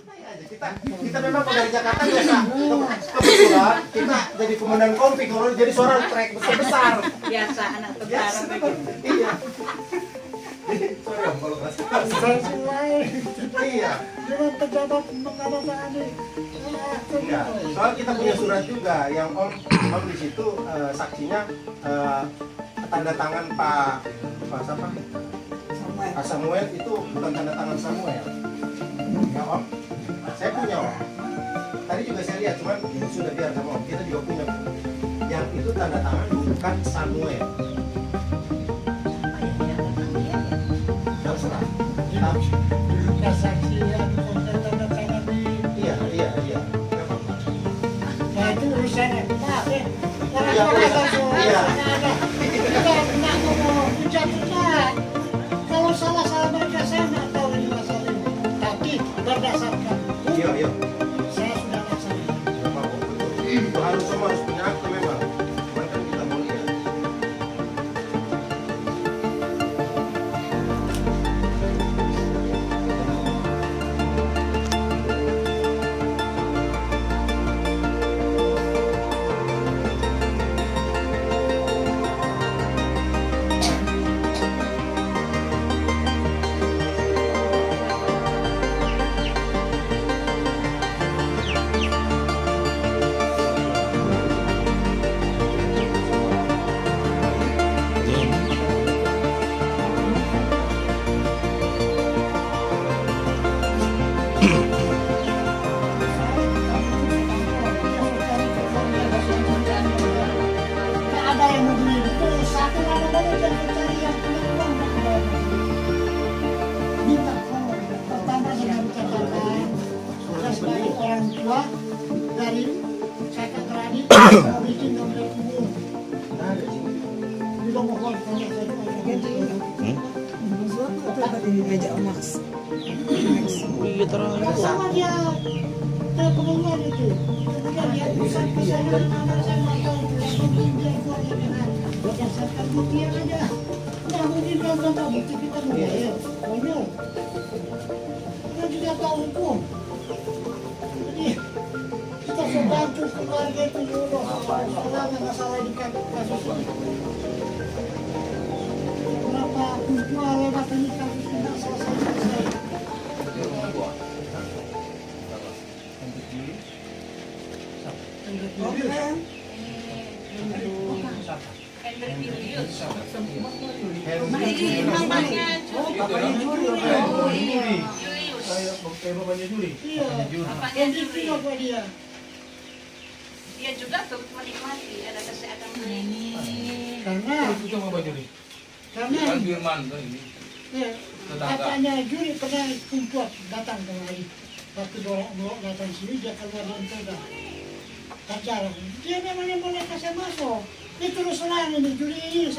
Kita memang kalau dari Jakarta biasa kebetulan kita jadi komandan kompi kalau jadi suara trek besar. Biasa anak tentara begitu. Iya. Sorry kalau iya. Dengan pejabat menandatangani. Enggak. Soal kita punya surat juga yang om di situ saksinya tanda tangan Pak siapa? Samuel itu bukan tanda tangan Samuel. Ya om. Saya punya om. Tadi juga saya lihat, cuman sudah biar sama om. Kita juga punya. Yang itu tanda tangan bukan Samuel. Terserah. Saksi yang tanda tangan di. Iya. Nah itu urusan Pak. Iya. Kita nak ngomong hujat. Kalau salah mereka saya nggak tahu ini masalah ini. Tapi berdasarkan hukum, Iya. saya sudah laksanakan. Harus semua harus punya akte memang. Cuman kan kita mau lihat. Ada yang mau beli itu satu ada banyak yang mencari yang punya uang dan ada minta tolong. Pertama dengan catatan saya sebagai orang tua dari kakak beradik mau bikin nomor kubur. Belum mohon tolong saya Iya terang. sama dia ke kebetulan itu. Kemudian dia pusat ke sana anak saya mau dia keluarga dengan berdasarkan bukti yang ada. Nah mungkin kalau tanpa bukti kita mengayal, konyol. Kita juga tahu hukum. Jadi kita membantu keluarga itu dulu. Masalah di kasus ini. Berapa kumpulan lewat ini kasus ini selesai. Dia juga turut menikmati ada kesehatan ini. Karena katanya Juri pernah kumpul datang kemari. Waktu dorong datang sini dia keluar dari Polda. Pacaran. Dia memangnya boleh kasih masuk. Ini terus terang ini Juri ini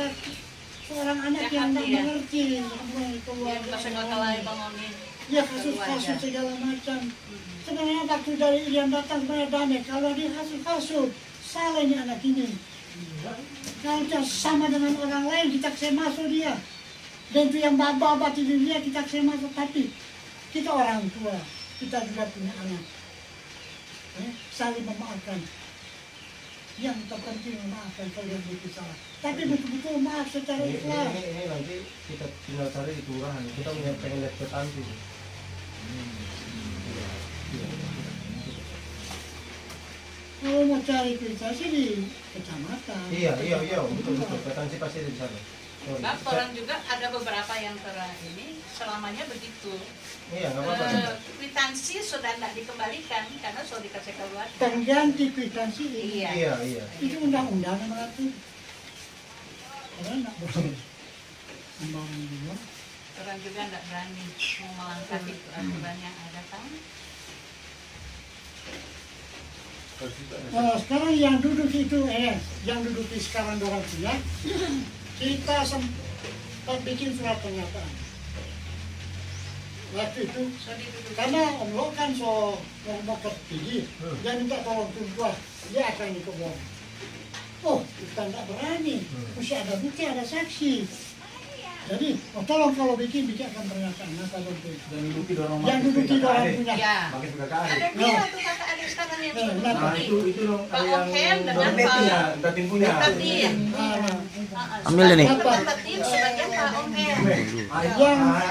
seorang anak yang tidak mengerti. Dia kasih bangunin. Dia kasus-kasus segala macam. Sebenarnya waktu dari Irian datang kepada Dane, kalau dia kasus-kasus salah ini anak ini. Kalau dia sama dengan orang lain kita kasih masuk dia. Dan itu yang babat itu dia kita kasih masuk, tapi kita orang tua, kita juga punya anak. Saling memaafkan. Yang terpenting memaafkan kalau yang begitu salah. Tapi betul-betul maaf secara ikhlas. Ini nanti kita tinggal cari di kelurahan. Kita pengen lihat ke Tanti. Kalau mau cari privasi di kecamatan. Iya, betul. Tanti pasti di sana. Orang juga ada beberapa yang ini selamanya begitu. Iya, nggak apa-apa. Kwitansi sudah tidak dikembalikan karena sudah dikasih keluar. Pengganti kwitansi ini. Iya. Itu undang-undang yang mengatur. Karena nggak boleh. Undang-undang. Orang juga tidak berani mau melangkah itu aturan yang ada kan. Sekarang yang duduk itu yang duduk di sekarang dorong punya. Kita sempat bikin surat pernyataan. Waktu itu, karena Om Lo kan mau terpilih, dia minta tolong tua, dia akan ikut bohong. Oh, kita nggak berani, mesti ada bukti, ada saksi. Jadi, tolong kalau bikin akan pernyataan. Nah, kalau Dan duduki dorong yang duduki orang punya. Ya. pakai kakak adik. Ada dua tuh kakak adik sekarang yang sudah Nah, itu dong Pak yang Okem dengan dorong punya, Tatin punya. Tatin. Ambil ini. Sebagian Tatin, sebagian Pak Okem.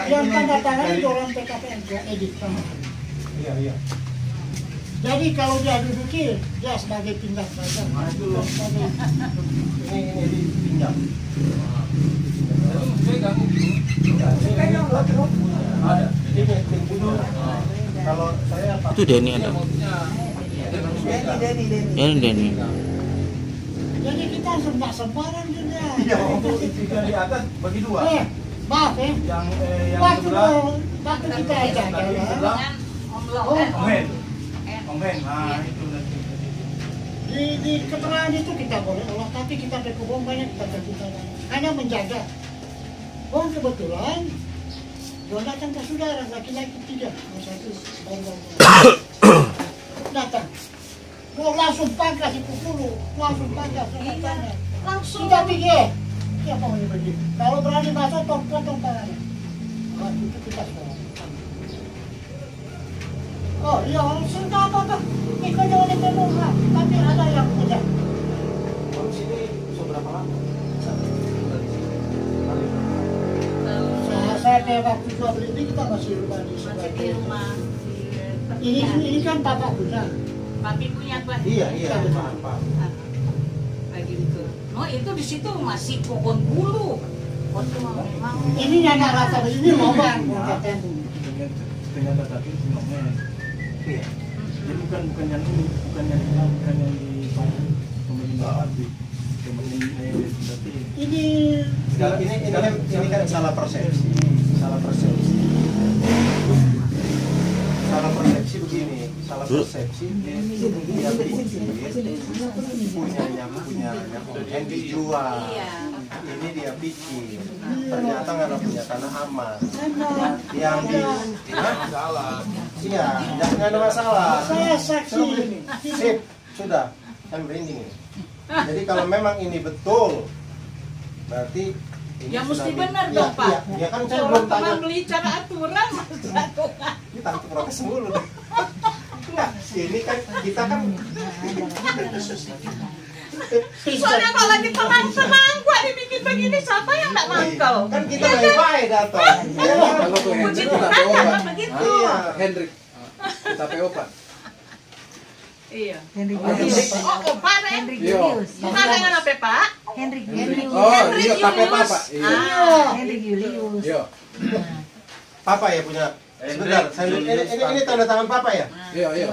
Yang tanda tangan itu orang PKPN, Edit. Iya, iya. Jadi kalau dia duduki, dia sebagai pindah saja. Nah, itu loh. Ini dipinjam. Ada. Kalau saya apa? Itu Denny ada. Denny. Jadi kita nggak sembarang juga. Iya, itu di atas bagi dua. Maaf ya. Yang Waktu kita aja yang tadi ya. sebelah. Om Lo, Oh, Om Hen. Om Hen. Nah, itu nanti. Di keterangan itu kita boleh olah, tapi kita berkebun banyak kita terbuka hanya menjaga. Oh kebetulan Don datang ke saudara laki-laki 3, satu datang. Oh langsung pangkas dipukul, langsung pangkas tangannya. langsung. Kita pikir, siapa mau begitu? Kalau berani masuk, potong tangannya. Waktu itu kita sekarang. Oh iya, sudah apa-apa. Ikut jangan dipenuh lah. Tapi ada yang punya. Om sini seberapa lama? Saya kayak waktu jual beli ini kita masih rumah di Masih di rumah. Ini kan bapak punya. Papi punya Pak. Iya, paham. Kayak gitu. Oh itu di situ masih pohon bulu. Waktu memang. Ini yang rasa ini lobang. Ternyata tadi sinongnya. Iya. Jadi bukan yang ini, bukan yang di pemerintah pabrik. Ini Ini kan salah persepsi. Salah persepsi begini. Salah persepsi dia pikir punya yang dijual. Iya. Ini dia pikir ternyata nggak punya tanah aman. Yang di salah. Iya, nggak ada masalah. saya saksi. Sip, sudah. Saya merinding ini. Jadi kalau memang ini betul, berarti ini Ya sudah mesti benar dong Pak. Iya, kan saya Kalau belum tanya. teman beli cara aturan Ini takut protes mulu. Enggak, ini kan kita kan soalnya kalau lagi tenang gua dibikin begini siapa yang nggak mangkel? kan kita baik-baik datang. Kalau tuh Puji Hendrik Tuhan kita PO jangan Pak. begitu. Iya. Hendrik kita PO Pak. Iya. Hendrik Oh, Julius. Pak Ren. Hendrik Iya. Julius. Gimana dengan apa Pak? Hendrik Julius. Oh Hendrik iya KPP Julius. Pak. Iya. Ah. Hendrik Julius. Iya. Papa ya punya. Sebentar, ini tanda tangan Papa ya? Iya iya.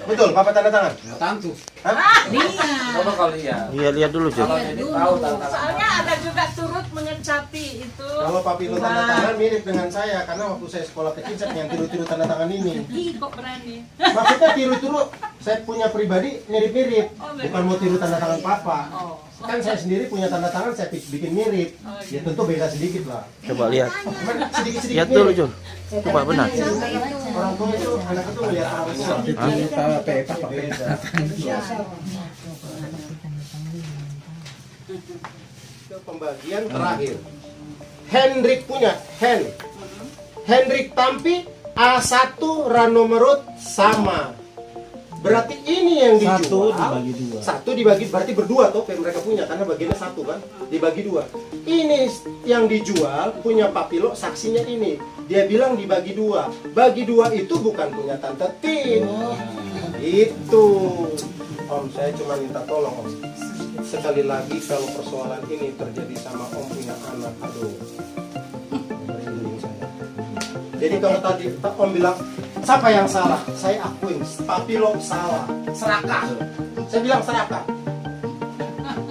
Betul, Papa tanda tangan. Ya, tentu. Hah? Coba kalau lihat. Iya lihat dulu Jun. Kalau jadi tahu tentang Soalnya ada juga turut mengecapi itu. Kalau Papi lu tanda tangan mirip dengan saya karena waktu saya sekolah kecil saya yang tiru-tiru tanda tangan ini. Ih, kok berani? Maksudnya tiru-tiru saya punya pribadi mirip-mirip, bukan mau tiru tanda tangan Papa. Oh. Kan saya sendiri punya tanda tangan saya bikin mirip. Ya tentu beda sedikit lah. Coba lihat. Cuman sedikit-sedikit Lihat dulu mirip. Jun. Coba benar. Orang tua itu anak itu melihat orang tua. Kita Pak. Beda. Ke pembagian terakhir. Hendrik punya Hendrik Tampi A1 Ranomerut sama. Berarti ini yang dijual. Satu dibagi berarti berdua tuh mereka punya karena bagiannya satu kan dibagi dua. Ini yang dijual punya Papilo saksinya ini. Dia bilang dibagi dua. Bagi dua itu bukan punya Tante Tin. Itu. Om saya cuma minta tolong Om. Sekali lagi kalau persoalan ini terjadi sama Om punya anak, aduh. Merinding saya. Jadi kalau tadi Om bilang siapa yang salah? Saya akuin, Papilo salah. Serakah. Saya bilang serakah.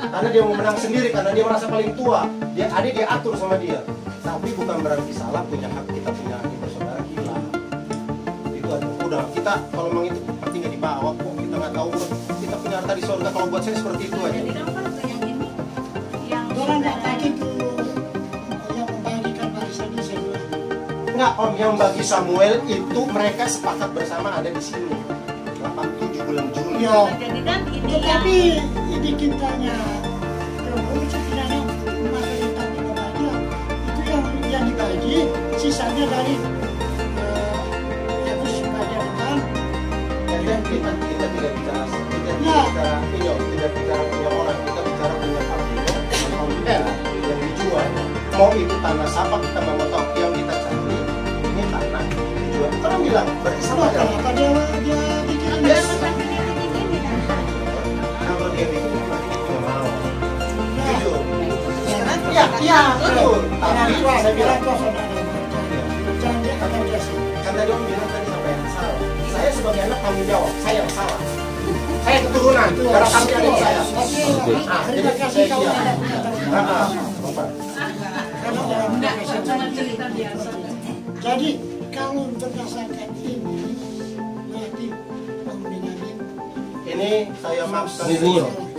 Karena dia mau menang sendiri, karena dia merasa paling tua. Dia atur sama dia. Tapi bukan berarti salah punya hak kita punya adik bersaudara gila. Itu aja. Udah kita kalau memang itu pasti nggak dibawa kok. Kita nggak tahu kita punya harta di surga. Kalau buat saya seperti itu aja. Jadi kan kalau yang ini yang Orang nggak tadi tuh yang membagikan warisan ini saya bilang. Enggak Om, yang bagi Samuel itu mereka sepakat bersama ada di sini. 87 bulan Juli. Iya. jadi kan ini Tetapi ini kitanya kalau itu tidak ada masa kita tidak bahagia itu yang ini sisanya dari itu bagian depan. Jadi kan kita tidak bicara Ya. tidak bicara punya orang, kita bicara punya pavilion dan yang dijual. Mau itu tanah siapa kita mau tahu yang kita cari ini tanah dijual. Orang bilang bersama Sama dalam kenapa dia bikin ini? kalau dia bikin itu mau jujur. Ya, Iya betul. Tapi saya bilang jangan dia akan dia sih. kan tadi om bilang tadi sampai yang salah. Saya sebagai anak tanggung jawab, saya yang salah. Saya keturunan, darah kami adik saya. Terima kasih kalau iya. ada pengetahuan. Bapak. Karena orang Enggak, Indonesia cuma cerita biasa. jadi kalau berdasarkan ini berarti pembinaan Ini saya maksud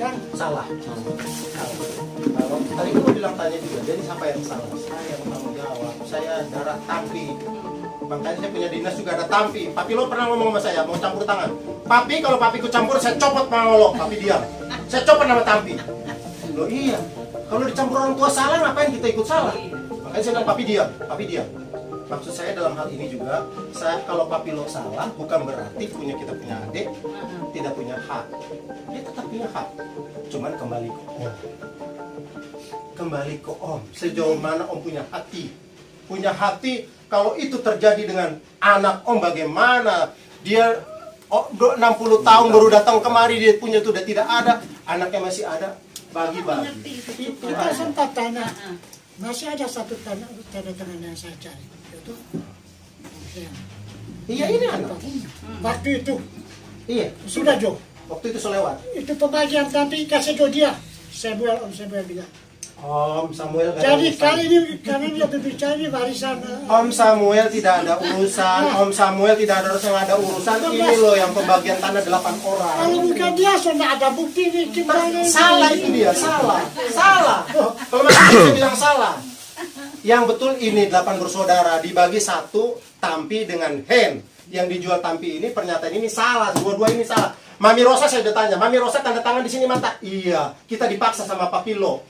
kan salah. Kalau tadi kamu bilang tanya juga, jadi siapa yang salah? Saya yang tanggung jawab. Saya darah tampi. Makanya saya punya dinas juga ada tampi. Papi lo pernah ngomong sama saya mau campur tangan. Papi kalau papiku campur saya copot mau lo. Papi diam. Saya copot nama tampi. Lo iya. Kalau dicampur orang tua salah ngapain kita ikut salah? Makanya saya bilang papi diam. Papi diam. Maksud saya dalam hal ini juga, saya kalau papi lo salah bukan berarti kita punya adik tidak punya hak. Dia tetap punya hak. Cuman kembali ke om. Kembali ke om. Sejauh mana om punya hati? Punya hati. Kalau itu terjadi dengan anak om bagaimana? Dia 60 tahun baru datang kemari dia punya itu udah tidak ada, anaknya masih ada, bagi-bagi. kita sempat tanya masih ada satu tanda tangan yang saya cari itu Iya ini anak. waktu itu Iya, sudah Jo waktu itu selewat. itu pembagian tapi kasih ke dia Om Samuel bilang Om Samuel gak ada jadi urusan. kali ini kami dia berbicara ini warisan Om Samuel tidak ada urusan. Om Samuel tidak ada urusan. Ini loh yang pembagian tanah 8 orang. kalau bukan dia sudah ada bukti nih gimana Salah itu dia, salah. Kalau masih saya bilang salah. Yang betul ini 8 bersaudara dibagi satu tampi dengan hen. Yang dijual tampi ini pernyataan ini salah, dua-dua ini salah. Mami Rosa saya udah tanya, Mami Rosa tanda tangan di sini mantap. Iya, kita dipaksa sama Papilo.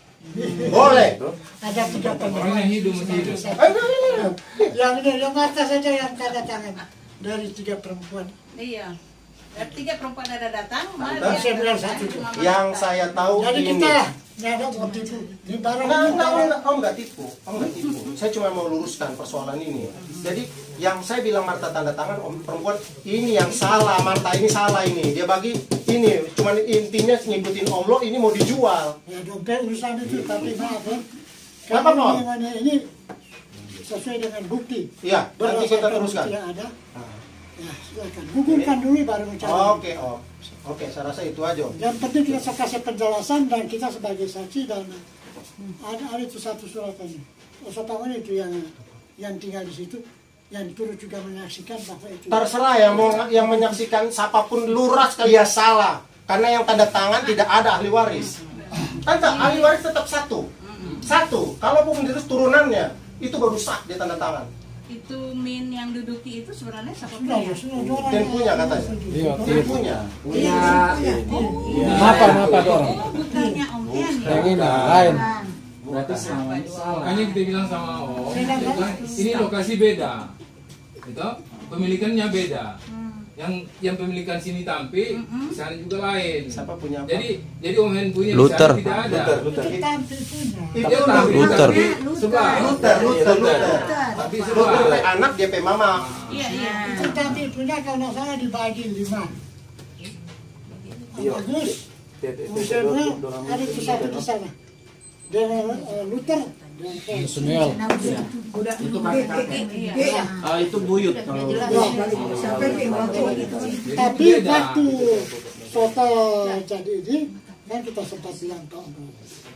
Boleh. ada 3 Orangnya hidup masih hidup. yang Marta saja yang tanda tangan dari 3 perempuan Iya. Dan 3 perempuan ada datang, Saya bilang satu. Yang saya tahu jadi ini. kita nggak ada mau tipu di barang Enggak, Om nggak tipu. Saya cuma mau luruskan persoalan ini. Jadi yang saya bilang Marta tanda tangan Om perempuan ini yang salah, Marta ini salah ini. Dia bagi ini, cuman intinya ngikutin Om lo ini mau dijual. ya dompet urusan itu tapi maaf ya Kenapa, Om? ini sesuai dengan bukti Iya, nanti kita berdasarkan teruskan. bukti yang ada ya silakan gugurkan dulu baru bicara Oke, Om. Oke, saya rasa itu aja, Om. yang penting kita kasih penjelasan dan kita sebagai saksi dan ada itu satu surat ini Osopangan itu yang tinggal di situ yang turut juga menyaksikan bahwa itu Terserah ya mau yang menyaksikan siapapun lurah sekali ya salah. Karena yang tanda tangan tidak ada ahli waris. Kan ahli waris tetap satu. Kalau pun terus turunannya itu baru sah dia tanda tangan. itu Min yang duduki itu sebenarnya siapa sudah punya? Dan punya katanya. Iya, Dia punya. Kenapa dorong? Oh, bukannya Om Hen ya? Yang ini lain. Berarti selama ini salah. Makanya kita bilang sama Om, dia bilang, ini lokasi beda, itu pemilikannya beda. Yang pemilikan sini Tampi, di sana juga lain. Siapa punya apa? Jadi Om Hen punya Luther. di sana tidak ada. Luther. Tampi punya Itu Luther. Sebelah. Luther. Tapi Luther sebelah. pe anak dia pe mama. Iya. itu Tampi punya kalau nggak salah dibagi 5 bagus Samuel ada itu satu di sana dan Luther dan Samuel. Itu kakek-kakek. Iya. Itu buyut kalau tapi waktu foto jadi ini kan kita sempat bilang ke Om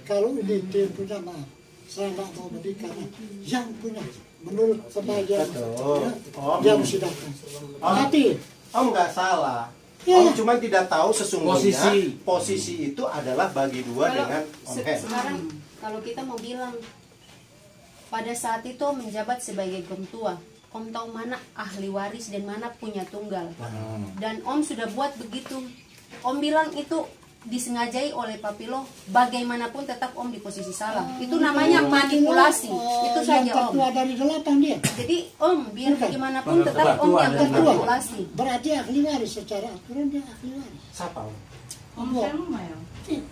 kalau ini dia punya maaf saya nggak mau beli karena yang punya menurut sebagian Betul. Om. dia mesti datang tapi Om nggak salah. Ya. Om cuma tidak tahu sesungguhnya Posisi. posisi itu adalah bagi dua dengan Om Hen. Sekarang kalau kita mau bilang pada saat itu Om menjabat sebagai Gom Tua, Om tahu mana ahli waris dan mana punya tunggal. Dan Om sudah buat begitu. Om bilang itu disengajai oleh Papilo, bagaimanapun tetap Om di posisi salah. Itu namanya manipulasi. Itu saja yang Om. tertua dari 8 dia. Jadi Om biar bagaimanapun tetap Om yang termanipulasi. Berarti ahli waris secara aturan dia ahli waris. Siapa? Om Selma ya.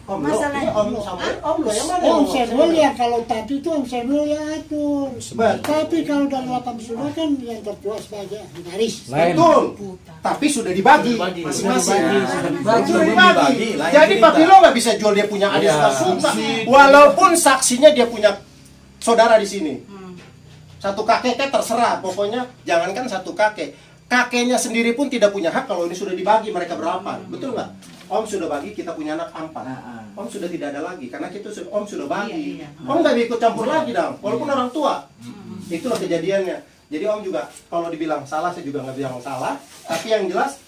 Om Masalah- Lo, Om Samuel, Om Lo yang mana? Om Samuel ya kalau tadi itu Om Samuel ya atur. Betul. Tapi kalau dari 8 bersaudara kan yang tertua sebagai ahli waris. Lain. Betul. Tapi sudah dibagi masing-masing. Bagi. Sudah dibagi. Jadi Papilo nggak bisa jual dia punya adik suka. Walaupun saksinya dia punya saudara di sini. Satu kakek terserah. Pokoknya jangankan satu kakek. Kakeknya sendiri pun tidak punya hak kalau ini sudah dibagi mereka berapa. Betul nggak? Om sudah bagi, kita punya anak 4. Om sudah tidak ada lagi karena kita Om sudah bagi. Iya. Om nggak ikut campur lagi dong, walaupun orang tua. Itulah kejadiannya. Jadi Om juga kalau dibilang salah, saya juga nggak bilang salah. Tapi yang jelas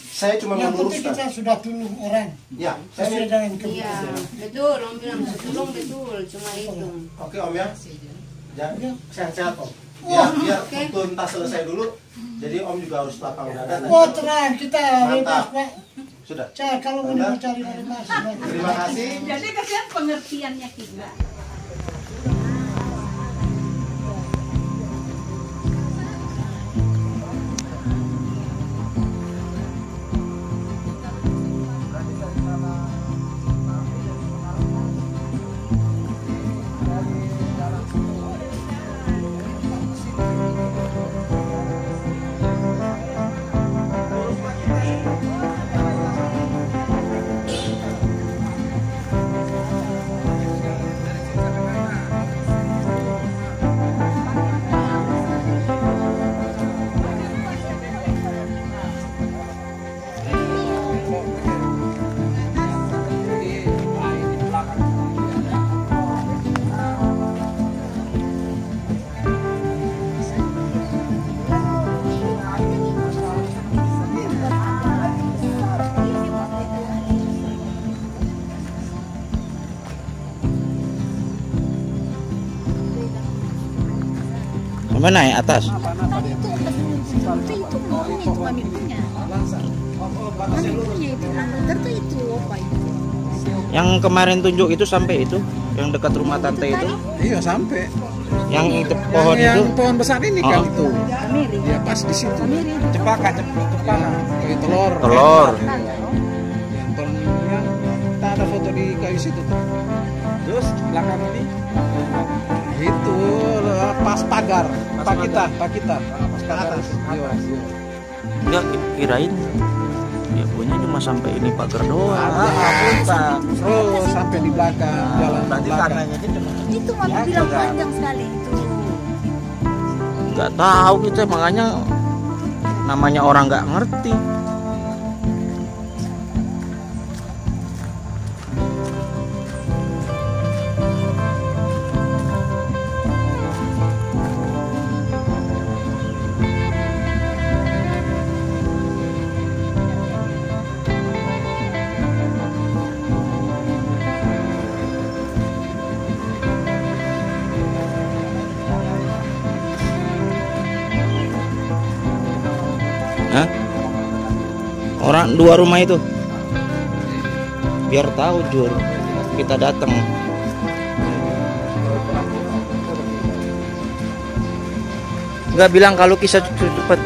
saya cuma Yang penting meluruskan. kita sudah tunuh orang. Ya, Sesuai saya dengan Iya, kebenaran. betul. Om bilang betul, betul. Cuma itu. oke Om ya. Jangan sehat-sehat Om. Biar Oke. tuntas selesai dulu. Jadi Om juga harus lapang dada. Oh terang kita bebas Mantap. Pak. Sudah. Saya kalau mau Anda? cari bebas. Terima kasih. Jadi kasihan pengertiannya kita. Sampai naik atas. Yang kemarin tunjuk itu sampai itu, yang dekat rumah tante itu, Iya sampai. yang itu pohon yang itu. pohon besar ini kan Oh. itu. Ya pas di situ. Cepaka, cepaka. Kayu telur. Telur. Yang pohon yang kita ada foto di kayu situ tuh. Terus belakang ini itu pas pagar. Pak kita. Pas ke atas. Iya. Enggak kirain. Ya punya cuma sampai ini pagar doang. Terus sampai di belakang jalan belakang. Itu mama bilang panjang sekali itu. Nggak tahu kita, makanya namanya orang nggak ngerti. Hah? Orang 2 rumah itu biar tahu Jur kita datang. Nggak bilang kalau kisah cepat.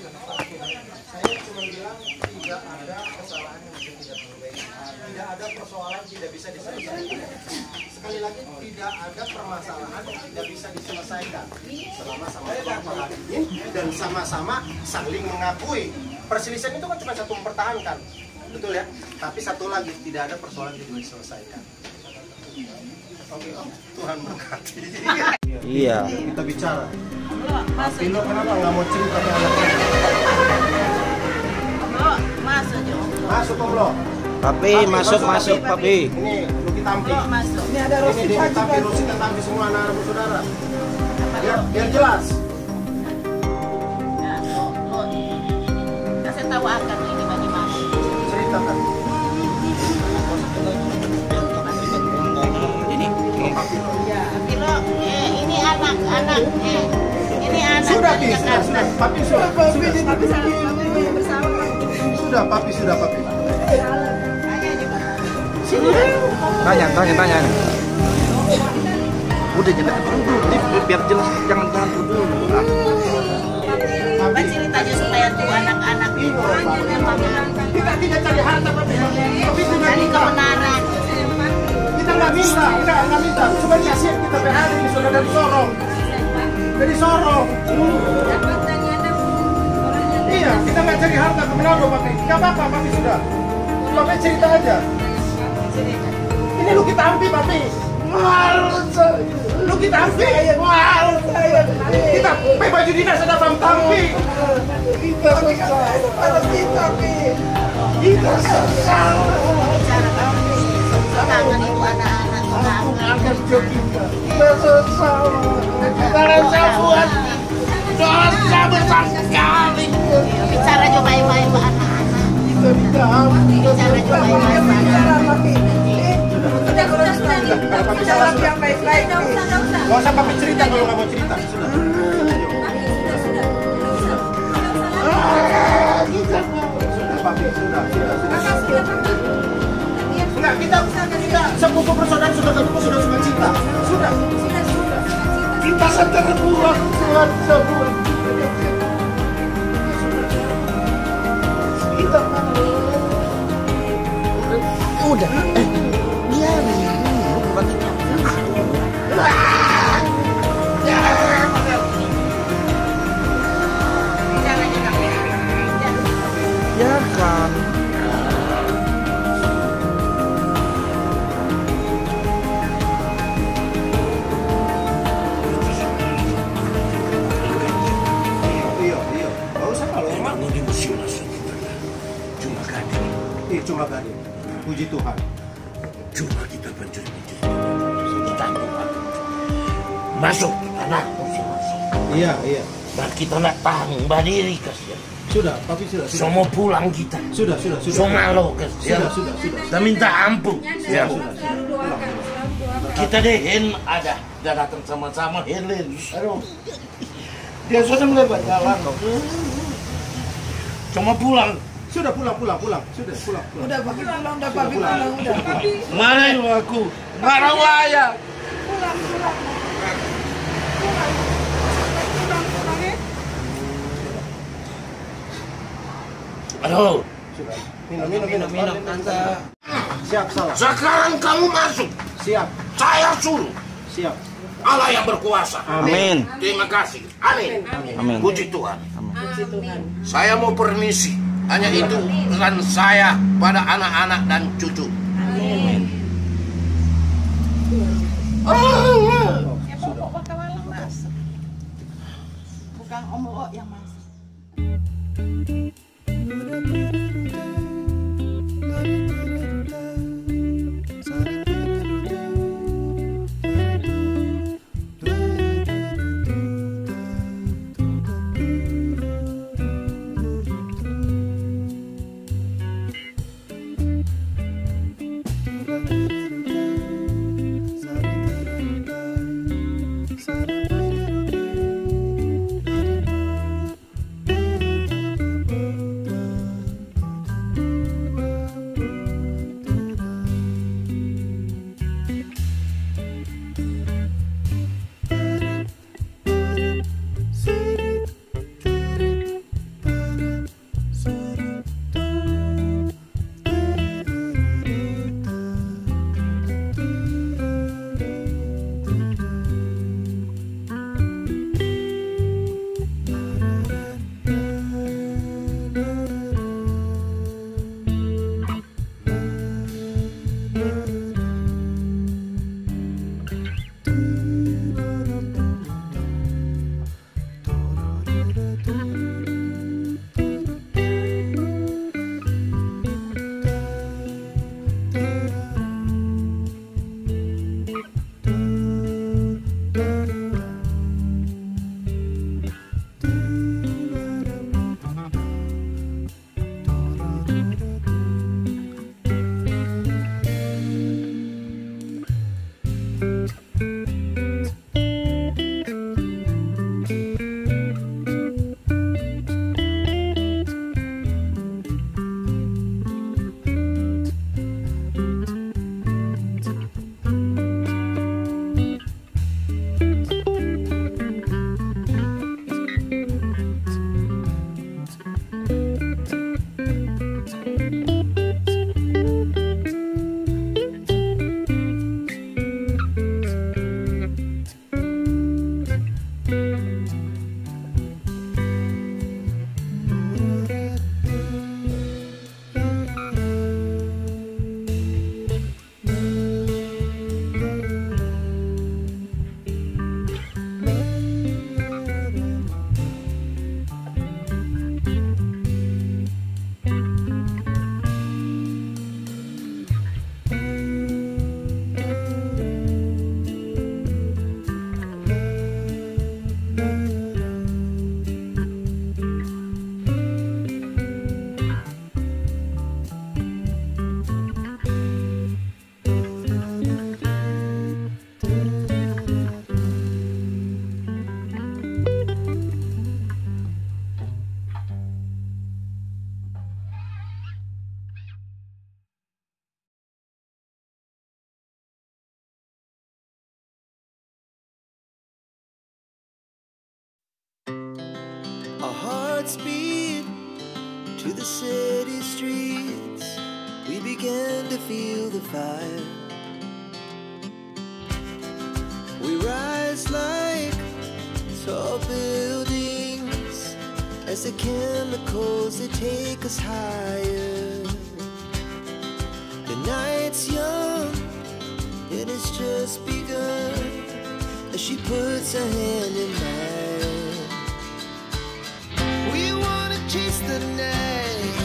Saya cuma bilang tidak ada kesalahan yang bisa tidak bisa diselesaikan. Sekali lagi tidak ada permasalahan yang tidak bisa diselesaikan selama sama-sama menghadiri dan sama-sama saling mengakui. Perselisihan itu kan cuma satu mempertahankan, betul ya? Tapi satu lagi tidak ada persoalan yang bisa diselesaikan. Oke, Tuhan berkati. Iya. Kita bicara. Pilo kenapa nggak mau cerita ke anaknya? Masuk Om Lo. Papi, masuk, Papi. Ini Luki Tampi. Ini ada Rosi Ini Tampi, Rosi Tampi semua anak-anak bersaudara. Biar jelas. Kasih tahu akan ini bagaimana. Ceritakan. Ini. Ini anak-anak. Ini anak. Sudah, Pi. Papi sudah. Sudah, Papi sudah, Papi. Tanya. Udah jangan dulu, biar jelas, jangan dulu. Apa ceritanya supaya tuh anak-anak itu Kita tidak cari harta, Papi. Tapi cari kebenaran. kita nggak minta. Cuma kasihan kita PHD ini sudah dari Sorong. Iya, kita nggak cari harta kebenaran loh, Papi. Nggak apa-apa, Papi sudah. Papi cerita aja. Ini lu kita ambil, Papi. Lu kita ambil. Kita pakai baju dinas ada Bang Tampi. Kita sesal. Kita sesal. Kangen itu anak-anak. Kita sesal. Kita rasa buat dosa besar sekali. Bicara juga baik-baik Pak anak-anak. Kita tidak ambil. Bicara juga baik-baik. Bicara yang baik-baik. Gak usah Papi cerita kalau nggak mau cerita. Sudah. Sudah, Papi. Sudah. Enggak, kita sepupu bersaudara sudah ketemu, sudah suka cinta. Sudah. Kita sedang pulang Tuhan semua. Kita Udah. Biarin dulu, bukan itu. Ya kan. Iya. Gak usah kalau emang cuma gading. Puji Tuhan. Cuma kita pencuri kita masuk anak masuk. Iya. Dan kita nak tahan berdiri kasihan. Sudah, Papi sudah. Semua pulang kita. Sudah. Semua lo kasihan. Sudah. Kita minta ampun. Ya. Kita deh ada datang sama-sama Helen. Aduh. Dia sudah mulai berjalan loh. Cuma pulang. Sudah pulang. Sudah pulang. Udah Papi pulang, udah Papi pulang, udah. Mana yang aku? Marah waya. Pulang. Aduh. Sudah. Minum, Tante. Siap, salah. Sekarang kamu masuk. Siap. Saya suruh. Siap. Allah yang berkuasa. Amin. Terima kasih. Amin. Amin. Puji Tuhan. Saya mau permisi. Hanya itu pesan saya pada anak-anak dan cucu. Amin. Bukan Om O yang masak. Sa Our hearts beat to the city streets. We began to feel the fire. We rise like tall buildings as the chemicals they take us higher. The night's young, it has just begun as she puts her hand in mine. We wanna chase the night,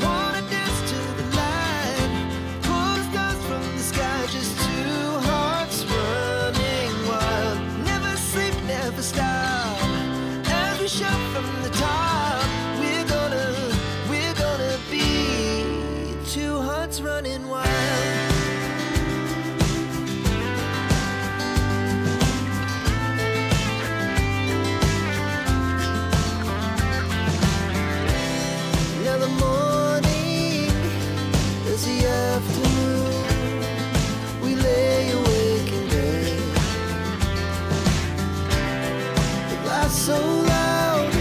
wanna dance to the light, pull the stars from the sky, just two hearts running wild. Never sleep, never stop, as we shout from the top. We're gonna be two hearts running wild. Now the morning is the afternoon. We lay awake in bed. The laughs so loud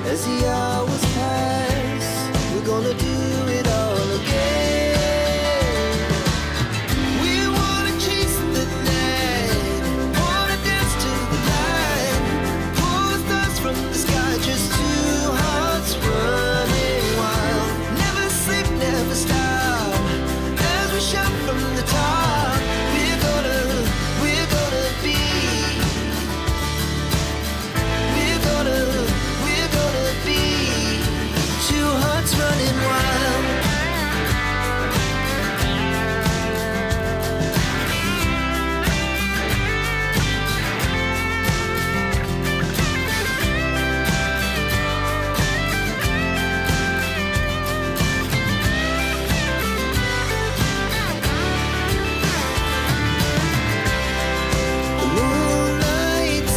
as the hours pass. We're gonna do it all again. We wanna chase the night, wanna dance to the light, pull the stars from the sky, just two hearts running wild. Never sleep, never stop, as we shout from the top. We're gonna be, we're gonna be two hearts running wild. The moonlight,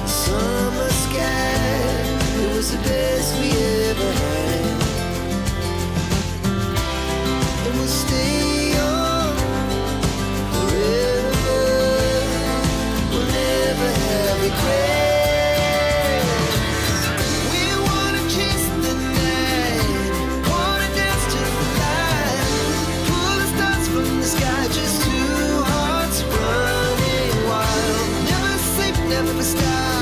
the summer sky, it was the best we ever had. And we'll stay young forever. We'll never have regrets. We wanna chase the night, wanna dance to the light, pull the stars from the sky, just two hearts running wild. Never sleep, never stop,